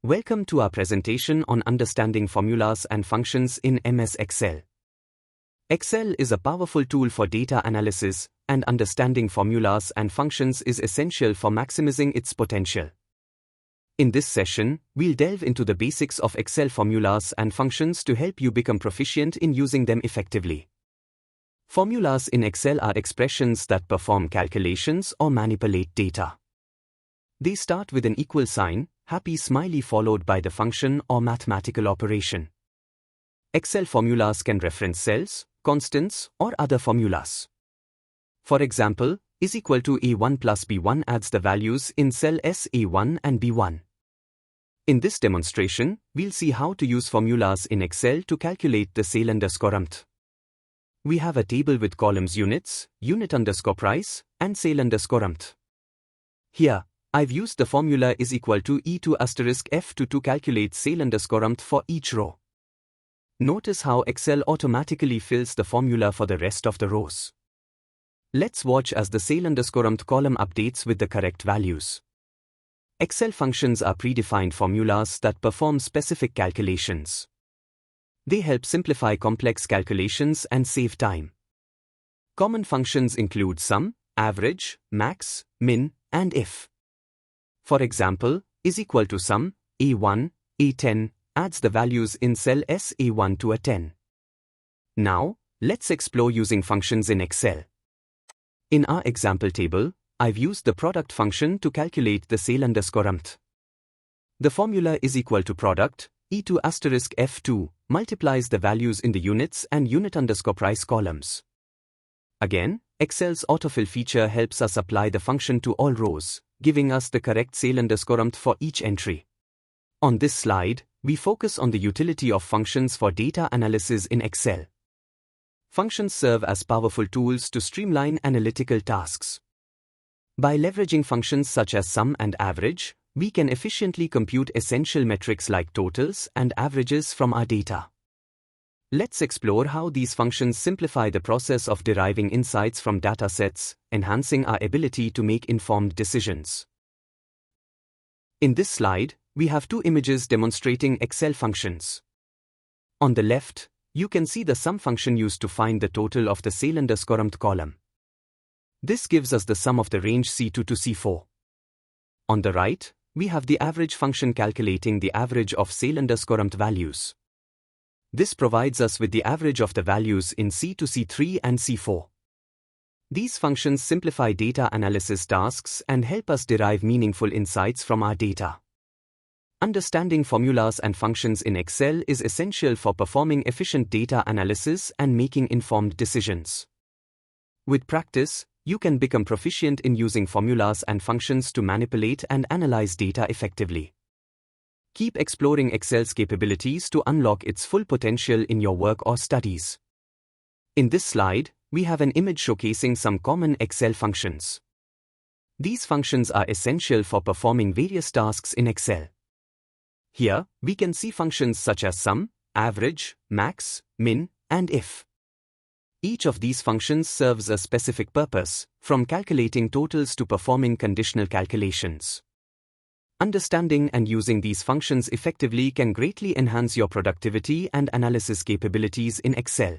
Welcome to our presentation on understanding formulas and functions in MS Excel. Excel is a powerful tool for data analysis, and understanding formulas and functions is essential for maximizing its potential. In this session, we'll delve into the basics of Excel formulas and functions to help you become proficient in using them effectively. Formulas in Excel are expressions that perform calculations or manipulate data. They start with an equal sign, happy smiley followed by the function or mathematical operation. Excel formulas can reference cells, constants, or other formulas. For example, is equal to A1 plus B1 adds the values in cell A1 and B1. In this demonstration, we'll see how to use formulas in Excel to calculate the sale_amount. We have a table with columns units, unit_price, and sale_amount. Here, I've used the formula is equal to E2*F2 to calculate sale_amount for each row. Notice how Excel automatically fills the formula for the rest of the rows. Let's watch as the sale_amount column updates with the correct values. Excel functions are predefined formulas that perform specific calculations. They help simplify complex calculations and save time. Common functions include sum, average, max, min, and if. For example, is equal to sum, A1, A10, adds the values in cell A1 to A10. Now, let's explore using functions in Excel. In our example table, I've used the product function to calculate the sale_amount. The formula is equal to product, E2*F2, multiplies the values in the units and unit_price columns. Again, Excel's autofill feature helps us apply the function to all rows, giving us the correct sale_amount for each entry. On this slide, we focus on the utility of functions for data analysis in Excel. Functions serve as powerful tools to streamline analytical tasks. By leveraging functions such as sum and average, we can efficiently compute essential metrics like totals and averages from our data. Let's explore how these functions simplify the process of deriving insights from datasets, enhancing our ability to make informed decisions. In this slide, we have two images demonstrating Excel functions. On the left, you can see the sum function used to find the total of the sale_amount column. This gives us the sum of the range C2 to C4. On the right, we have the average function calculating the average of sale_amount values. This provides us with the average of the values in C2, C3 and C4. These functions simplify data analysis tasks and help us derive meaningful insights from our data. Understanding formulas and functions in Excel is essential for performing efficient data analysis and making informed decisions. With practice, you can become proficient in using formulas and functions to manipulate and analyze data effectively. Keep exploring Excel's capabilities to unlock its full potential in your work or studies. In this slide, we have an image showcasing some common Excel functions. These functions are essential for performing various tasks in Excel. Here, we can see functions such as sum, average, max, min, and if. Each of these functions serves a specific purpose, from calculating totals to performing conditional calculations. Understanding and using these functions effectively can greatly enhance your productivity and analysis capabilities in Excel.